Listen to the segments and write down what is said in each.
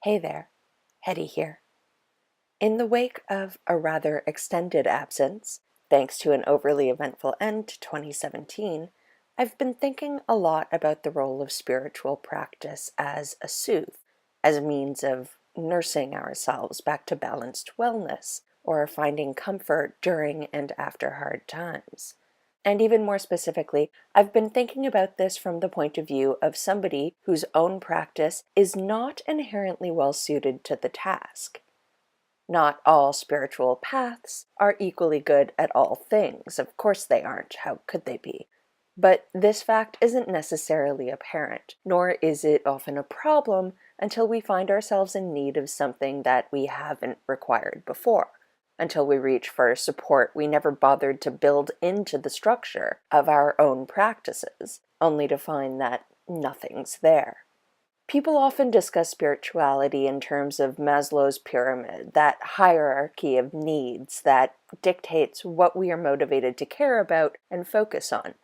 Hey there, Hetty here. In the wake of a rather extended absence, thanks to an overly eventful end to 2017, I've been thinking a lot about the role of spiritual practice as a soothe, as a means of nursing ourselves back to balanced wellness, or finding comfort during and after hard times. And even more specifically, I've been thinking about this from the point of view of somebody whose own practice is not inherently well suited to the task. Not all spiritual paths are equally good at all things. Of course they aren't. How could they be? But this fact isn't necessarily apparent, nor is it often a problem until we find ourselves in need of something that we haven't required before. Until we reach for support we never bothered to build into the structure of our own practices, only to find that nothing's there. People often discuss spirituality in terms of Maslow's pyramid, that hierarchy of needs that dictates what we are motivated to care about and focus on.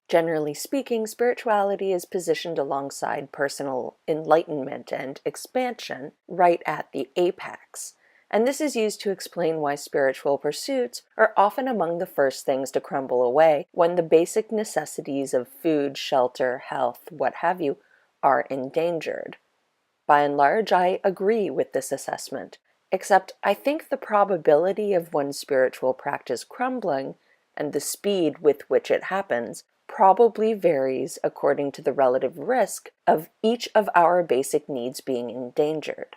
Generally speaking, spirituality is positioned alongside personal enlightenment and expansion, right at the apex. And this is used to explain why spiritual pursuits are often among the first things to crumble away when the basic necessities of food, shelter, health, what have you, are endangered. By and large, I agree with this assessment, except I think the probability of one's spiritual practice crumbling and the speed with which it happens probably varies according to the relative risk of each of our basic needs being endangered.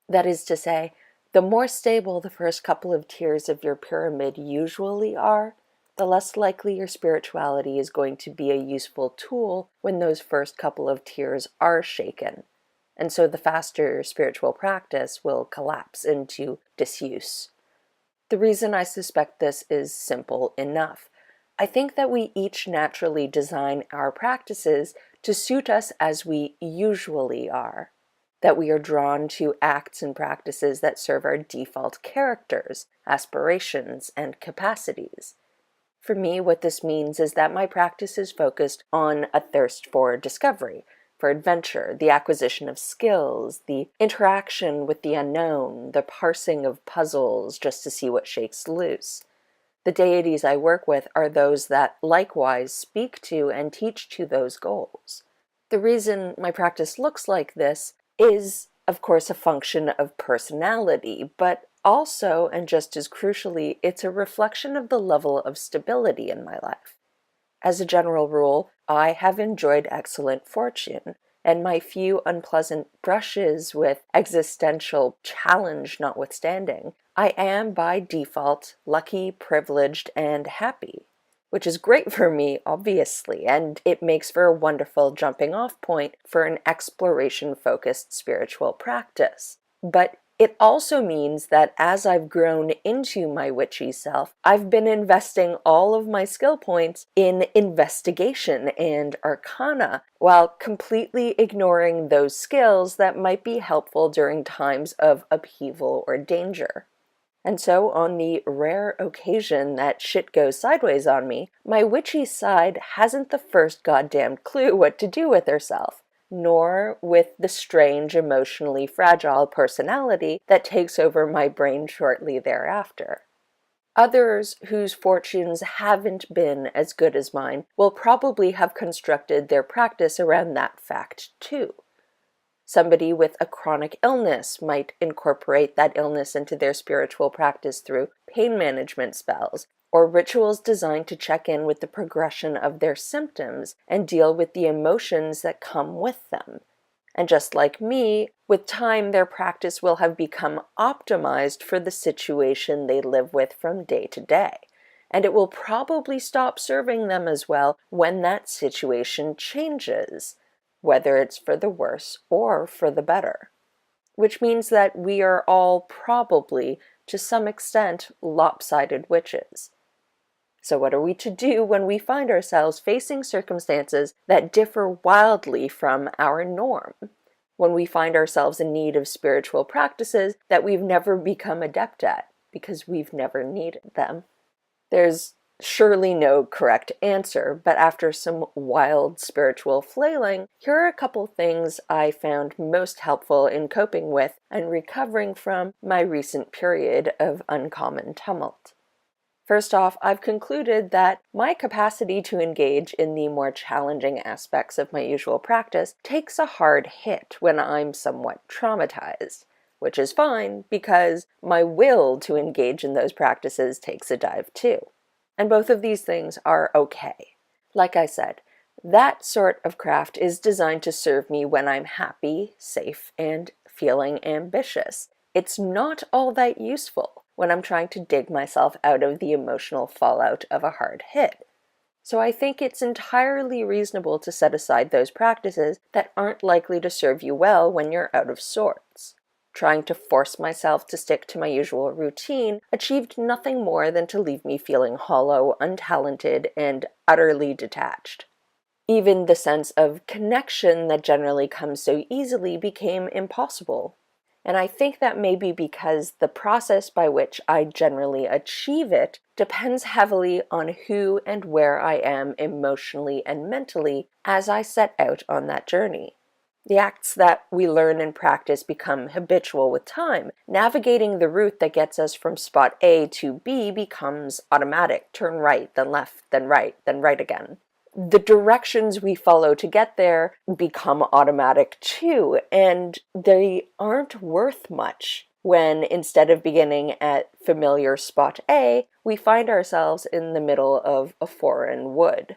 That is to say, the more stable the first couple of tiers of your pyramid usually are, the less likely your spirituality is going to be a useful tool when those first couple of tiers are shaken. And so the faster your spiritual practice will collapse into disuse. The reason I suspect this is simple enough. I think that we each naturally design our practices to suit us as we usually are. That we are drawn to acts and practices that serve our default characters, aspirations, and capacities. For me, what this means is that my practice is focused on a thirst for discovery, for adventure, the acquisition of skills, the interaction with the unknown, the parsing of puzzles just to see what shakes loose. The deities I work with are those that likewise speak to and teach to those goals. The reason my practice looks like this is, of course, a function of personality, but also, and just as crucially, it's a reflection of the level of stability in my life. As a general rule, I have enjoyed excellent fortune, and my few unpleasant brushes with existential challenge notwithstanding, I am by default lucky, privileged, and happy. Which is great for me, obviously, and it makes for a wonderful jumping-off point for an exploration-focused spiritual practice. But it also means that as I've grown into my witchy self, I've been investing all of my skill points in investigation and arcana, while completely ignoring those skills that might be helpful during times of upheaval or danger. And so, on the rare occasion that shit goes sideways on me, my witchy side hasn't the first goddamned clue what to do with herself, nor with the strange, emotionally fragile personality that takes over my brain shortly thereafter. Others whose fortunes haven't been as good as mine will probably have constructed their practice around that fact too. Somebody with a chronic illness might incorporate that illness into their spiritual practice through pain management spells, or rituals designed to check in with the progression of their symptoms and deal with the emotions that come with them. And just like me, with time their practice will have become optimized for the situation they live with from day to day, and it will probably stop serving them as well when that situation changes, whether it's for the worse or for the better. Which means that we are all probably, to some extent, lopsided witches. So what are we to do when we find ourselves facing circumstances that differ wildly from our norm? When we find ourselves in need of spiritual practices that we've never become adept at because we've never needed them? There's surely no correct answer, but after some wild spiritual flailing, here are a couple things I found most helpful in coping with and recovering from my recent period of uncommon tumult. First off, I've concluded that my capacity to engage in the more challenging aspects of my usual practice takes a hard hit when I'm somewhat traumatized, which is fine because my will to engage in those practices takes a dive too. And both of these things are okay. Like I said, that sort of craft is designed to serve me when I'm happy, safe, and feeling ambitious. It's not all that useful when I'm trying to dig myself out of the emotional fallout of a hard hit. So I think it's entirely reasonable to set aside those practices that aren't likely to serve you well when you're out of sorts. Trying to force myself to stick to my usual routine achieved nothing more than to leave me feeling hollow, untalented, and utterly detached. Even the sense of connection that generally comes so easily became impossible. And I think that may be because the process by which I generally achieve it depends heavily on who and where I am emotionally and mentally as I set out on that journey. The acts that we learn and practice become habitual with time. Navigating the route that gets us from spot A to B becomes automatic. Turn right, then left, then right again. The directions we follow to get there become automatic too, and they aren't worth much when instead of beginning at familiar spot A, we find ourselves in the middle of a foreign wood.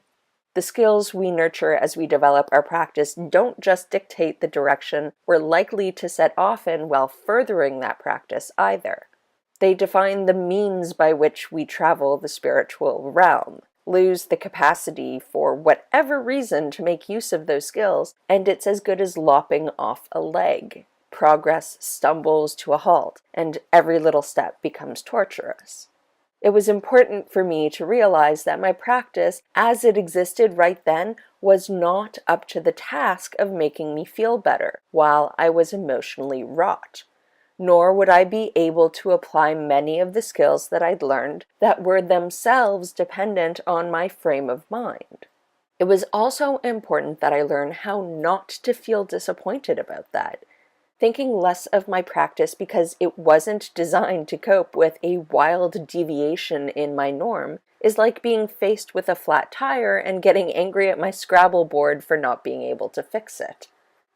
The skills we nurture as we develop our practice don't just dictate the direction we're likely to set off in while furthering that practice either. They define the means by which we travel the spiritual realm, lose the capacity for whatever reason to make use of those skills, and it's as good as lopping off a leg. Progress stumbles to a halt, and every little step becomes torturous. It was important for me to realize that my practice, as it existed right then, was not up to the task of making me feel better while I was emotionally wrought. Nor would I be able to apply many of the skills that I'd learned that were themselves dependent on my frame of mind. It was also important that I learn how not to feel disappointed about that. Thinking less of my practice because it wasn't designed to cope with a wild deviation in my norm is like being faced with a flat tire and getting angry at my Scrabble board for not being able to fix it.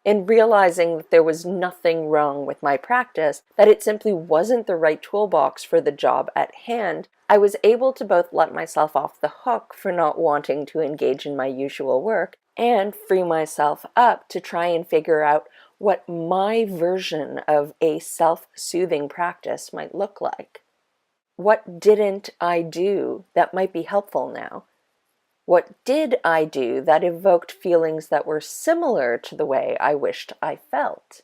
In realizing that there was nothing wrong with my practice, that it simply wasn't the right toolbox for the job at hand, I was able to both let myself off the hook for not wanting to engage in my usual work and free myself up to try and figure out what my version of a self-soothing practice might look like. What didn't I do that might be helpful now? What did I do that evoked feelings that were similar to the way I wished I felt?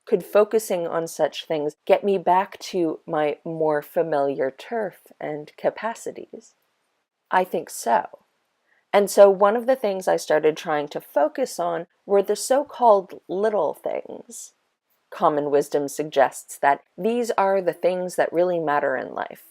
Could focusing on such things get me back to my more familiar turf and capacities? I think so. And so one of the things I started trying to focus on were the so-called little things. Common wisdom suggests that these are the things that really matter in life,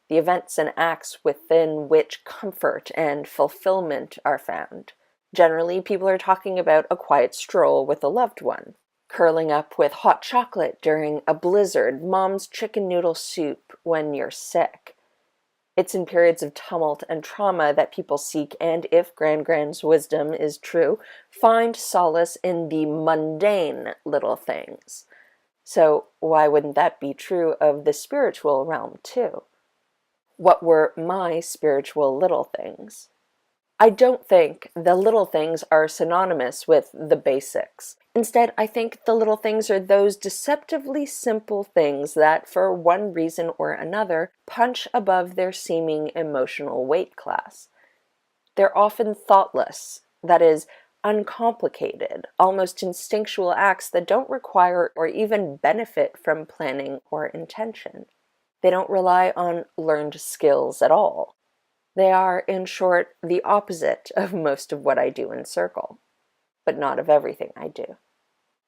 the events and acts within which comfort and fulfillment are found. Generally, people are talking about a quiet stroll with a loved one, curling up with hot chocolate during a blizzard, mom's chicken noodle soup when you're sick. It's in periods of tumult and trauma that people seek, and if Grand-Grand's wisdom is true, find solace in the mundane little things. So why wouldn't that be true of the spiritual realm too? What were my spiritual little things? I don't think the little things are synonymous with the basics. Instead, I think the little things are those deceptively simple things that, for one reason or another, punch above their seeming emotional weight class. They're often thoughtless, that is, uncomplicated, almost instinctual acts that don't require or even benefit from planning or intention. They don't rely on learned skills at all. They are, in short, the opposite of most of what I do in Circle, but not of everything I do.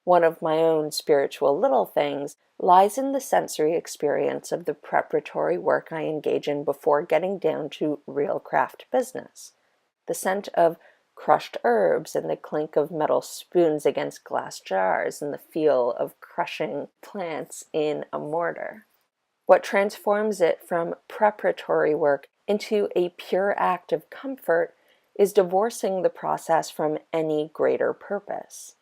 One of my own spiritual little things lies in the sensory experience of the preparatory work I engage in before getting down to real craft business. The scent of crushed herbs and the clink of metal spoons against glass jars and the feel of crushing plants in a mortar. What transforms it from preparatory work into a pure act of comfort is divorcing the process from any greater purpose.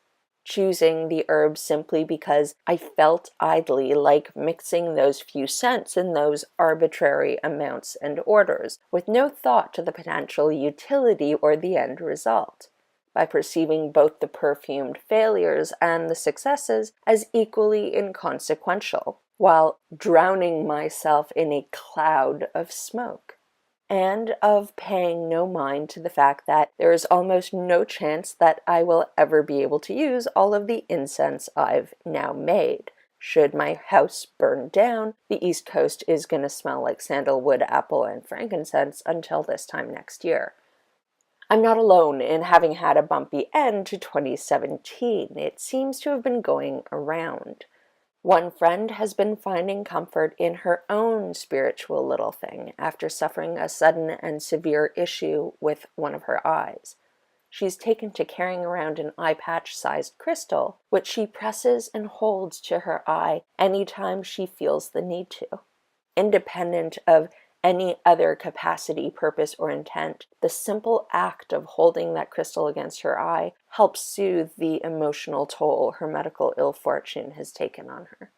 Choosing the herbs simply because I felt idly like mixing those few scents in those arbitrary amounts and orders, with no thought to the potential utility or the end result, by perceiving both the perfumed failures and the successes as equally inconsequential, while drowning myself in a cloud of smoke. And of paying no mind to the fact that there is almost no chance that I will ever be able to use all of the incense I've now made. Should my house burn down, the East Coast is going to smell like sandalwood, apple, and frankincense until this time next year. I'm not alone in having had a bumpy end to 2017. It seems to have been going around. One friend has been finding comfort in her own spiritual little thing after suffering a sudden and severe issue with one of her eyes. She's taken to carrying around an eye patch-sized crystal, which she presses and holds to her eye anytime she feels the need to. Independent of any other capacity, purpose, or intent, the simple act of holding that crystal against her eye helps soothe the emotional toll her medical ill fortune has taken on her.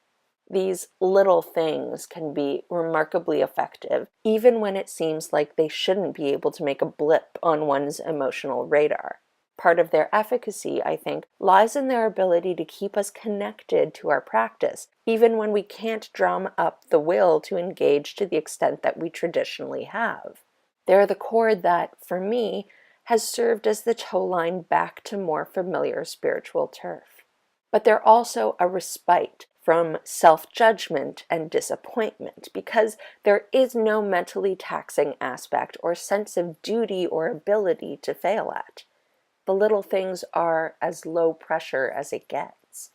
These little things can be remarkably effective, even when it seems like they shouldn't be able to make a blip on one's emotional radar. Part of their efficacy, I think, lies in their ability to keep us connected to our practice, even when we can't drum up the will to engage to the extent that we traditionally have. They're the cord that, for me, has served as the tow line back to more familiar spiritual turf. But they're also a respite from self-judgment and disappointment, because there is no mentally taxing aspect or sense of duty or ability to fail at. The little things are as low pressure as it gets.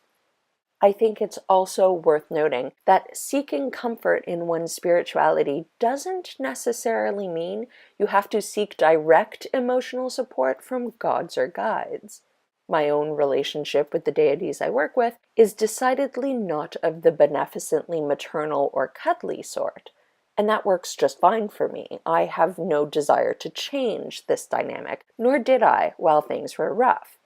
I think it's also worth noting that seeking comfort in one's spirituality doesn't necessarily mean you have to seek direct emotional support from gods or guides. My own relationship with the deities I work with is decidedly not of the beneficently maternal or cuddly sort, and that works just fine for me. I have no desire to change this dynamic, nor did I while things were rough.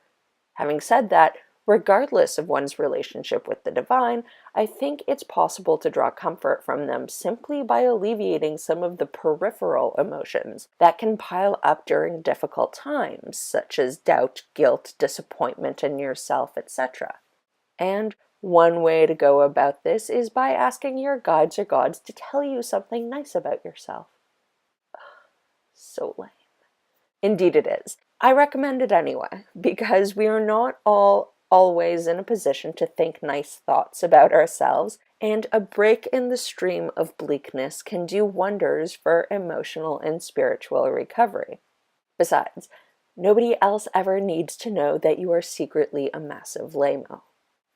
Having said that, regardless of one's relationship with the divine, I think it's possible to draw comfort from them simply by alleviating some of the peripheral emotions that can pile up during difficult times, such as doubt, guilt, disappointment in yourself, etc. And one way to go about this is by asking your guides or gods to tell you something nice about yourself. So lame. Indeed it is. I recommend it anyway, because we are not all always in a position to think nice thoughts about ourselves, and a break in the stream of bleakness can do wonders for emotional and spiritual recovery. Besides, nobody else ever needs to know that you are secretly a massive lame-o.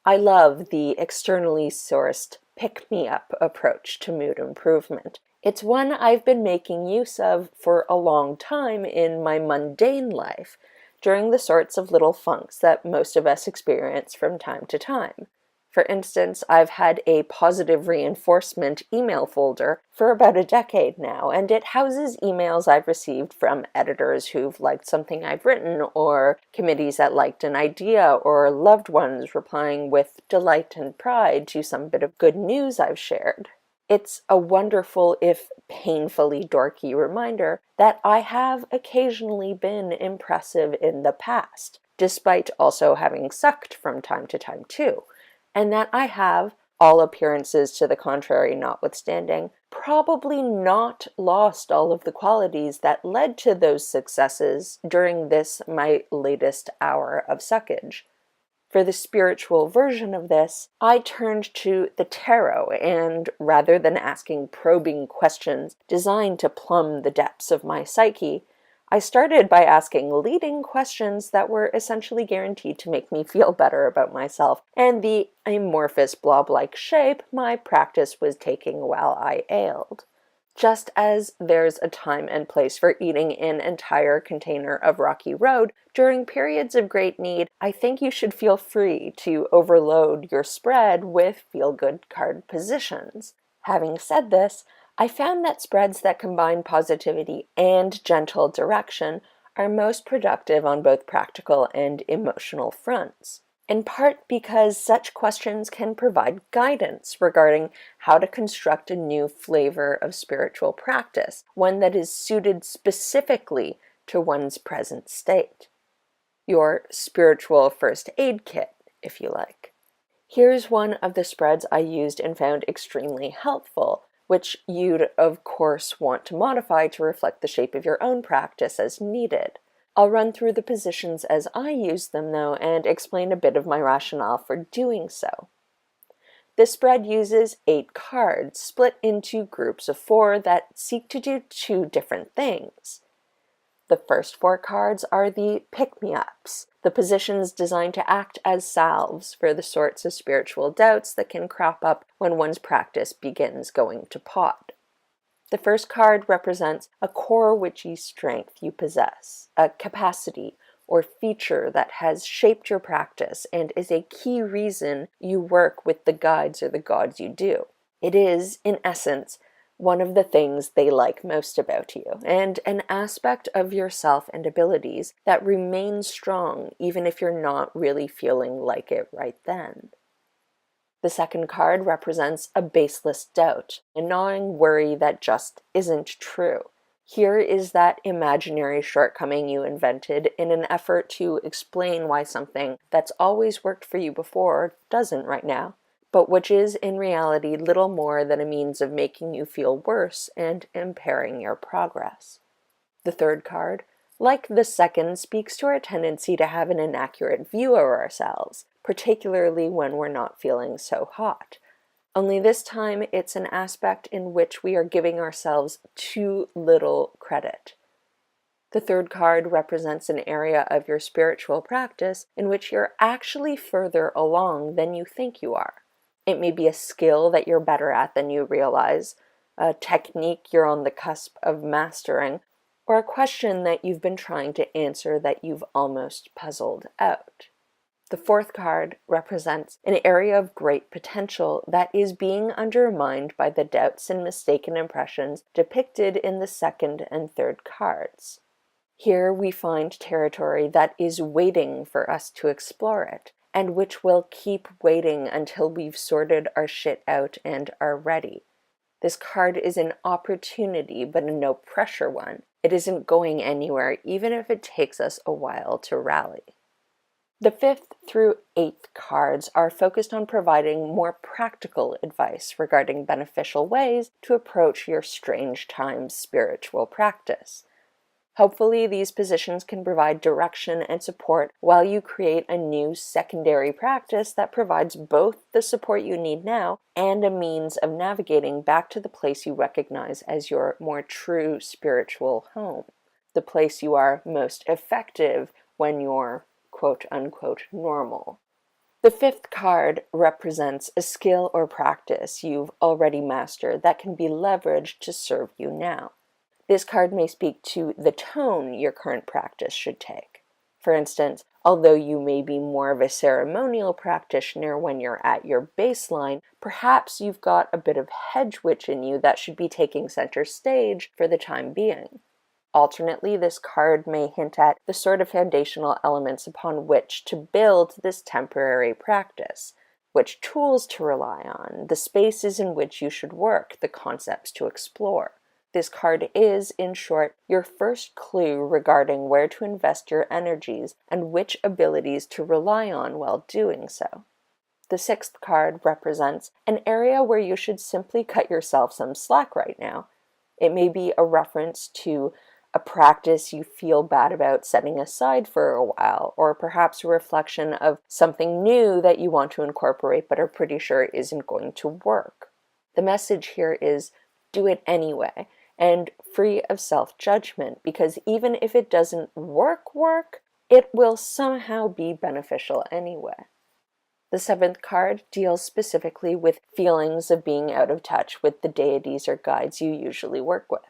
I love the externally sourced pick-me-up approach to mood improvement. It's one I've been making use of for a long time in my mundane life, during the sorts of little funks that most of us experience from time to time. For instance, I've had a positive reinforcement email folder for about a decade now, and it houses emails I've received from editors who've liked something I've written, or committees that liked an idea, or loved ones replying with delight and pride to some bit of good news I've shared. It's a wonderful, if painfully dorky reminder that I have occasionally been impressive in the past, despite also having sucked from time to time too, and that I have, all appearances to the contrary notwithstanding, probably not lost all of the qualities that led to those successes during this, my latest hour of suckage. For the spiritual version of this, I turned to the tarot, and rather than asking probing questions designed to plumb the depths of my psyche, I started by asking leading questions that were essentially guaranteed to make me feel better about myself and the amorphous blob-like shape my practice was taking while I ailed. Just as there's a time and place for eating an entire container of Rocky Road during periods of great need, I think you should feel free to overload your spread with feel-good card positions. Having said this, I found that spreads that combine positivity and gentle direction are most productive on both practical and emotional fronts, in part because such questions can provide guidance regarding how to construct a new flavor of spiritual practice, one that is suited specifically to one's present state. Your spiritual first aid kit, if you like. Here's one of the spreads I used and found extremely helpful, which you'd of course want to modify to reflect the shape of your own practice as needed. I'll run through the positions as I use them though and explain a bit of my rationale for doing so. This spread uses 8 cards split into groups of 4 that seek to do 2 different things. The first 4 cards are the pick-me-ups, the positions designed to act as salves for the sorts of spiritual doubts that can crop up when one's practice begins going to pot. The first card represents a core witchy strength you possess, a capacity or feature that has shaped your practice and is a key reason you work with the guides or the gods you do. It is, in essence, one of the things they like most about you, and an aspect of yourself and abilities that remains strong even if you're not really feeling like it right then. The second card represents a baseless doubt, a gnawing worry that just isn't true. Here is that imaginary shortcoming you invented in an effort to explain why something that's always worked for you before doesn't right now, but which is in reality little more than a means of making you feel worse and impairing your progress. The third card, like the second, speaks to our tendency to have an inaccurate view of ourselves, particularly when we're not feeling so hot. Only this time it's an aspect in which we are giving ourselves too little credit. The third card represents an area of your spiritual practice in which you're actually further along than you think you are. It may be a skill that you're better at than you realize, a technique you're on the cusp of mastering, or a question that you've been trying to answer that you've almost puzzled out. The fourth card represents an area of great potential that is being undermined by the doubts and mistaken impressions depicted in the second and third cards. Here we find territory that is waiting for us to explore it, and which will keep waiting until we've sorted our shit out and are ready. This card is an opportunity, but a no-pressure one. It isn't going anywhere, even if it takes us a while to rally. The 5th through 8th cards are focused on providing more practical advice regarding beneficial ways to approach your strange times spiritual practice. Hopefully, these positions can provide direction and support while you create a new secondary practice that provides both the support you need now and a means of navigating back to the place you recognize as your more true spiritual home, the place you are most effective when you're quote-unquote normal. The 5th card represents a skill or practice you've already mastered that can be leveraged to serve you now. This card may speak to the tone your current practice should take. For instance, although you may be more of a ceremonial practitioner when you're at your baseline, perhaps you've got a bit of hedge witch in you that should be taking center stage for the time being. Alternately, this card may hint at the sort of foundational elements upon which to build this temporary practice, which tools to rely on, the spaces in which you should work, the concepts to explore. This card is, in short, your first clue regarding where to invest your energies and which abilities to rely on while doing so. The 6th card represents an area where you should simply cut yourself some slack right now. It may be a reference to a practice you feel bad about setting aside for a while, or perhaps a reflection of something new that you want to incorporate but are pretty sure isn't going to work. The message here is do it anyway, and free of self-judgment, because even if it doesn't work, it will somehow be beneficial anyway. The seventh card deals specifically with feelings of being out of touch with the deities or guides you usually work with.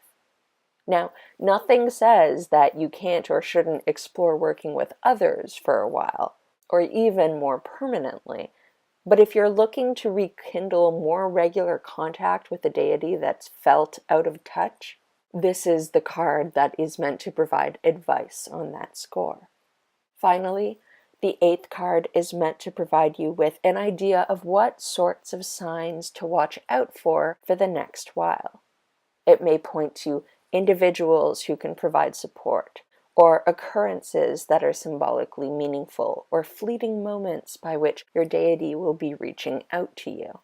Now, nothing says that you can't or shouldn't explore working with others for a while, or even more permanently. But if you're looking to rekindle more regular contact with a deity that's felt out of touch, this is the card that is meant to provide advice on that score. Finally, the eighth card is meant to provide you with an idea of what sorts of signs to watch out for the next while. It may point to individuals who can provide support, or occurrences that are symbolically meaningful, or fleeting moments by which your deity will be reaching out to you.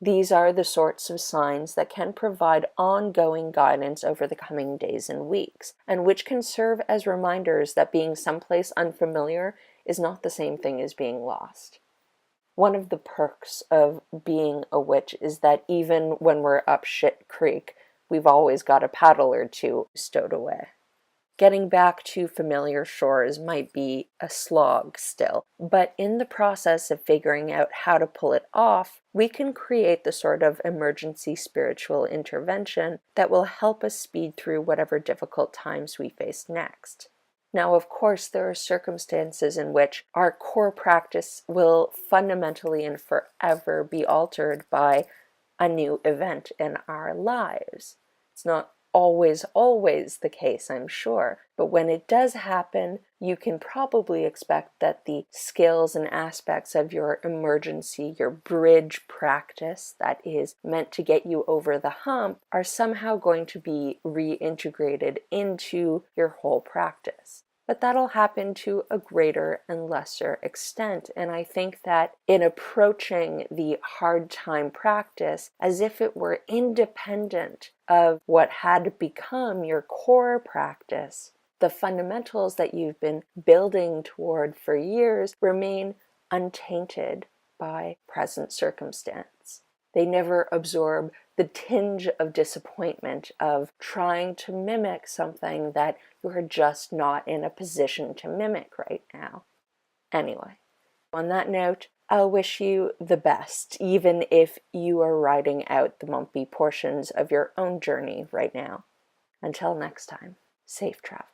These are the sorts of signs that can provide ongoing guidance over the coming days and weeks, and which can serve as reminders that being someplace unfamiliar is not the same thing as being lost. One of the perks of being a witch is that even when we're up shit creek, we've always got a paddle or two stowed away. Getting back to familiar shores might be a slog still, but in the process of figuring out how to pull it off, we can create the sort of emergency spiritual intervention that will help us speed through whatever difficult times we face next. Now, of course, there are circumstances in which our core practice will fundamentally and forever be altered by a new event in our lives. It's not always the case, I'm sure. But when it does happen, you can probably expect that the skills and aspects of your emergency, your bridge practice that is meant to get you over the hump, are somehow going to be reintegrated into your whole practice. But that'll happen to a greater and lesser extent. And I think that in approaching the hard time practice as if it were independent of what had become your core practice, the fundamentals that you've been building toward for years remain untainted by present circumstance. They never absorb the tinge of disappointment of trying to mimic something that you're just not in a position to mimic right now. Anyway, on that note, I'll wish you the best, even if you are riding out the bumpy portions of your own journey right now. Until next time, safe travel.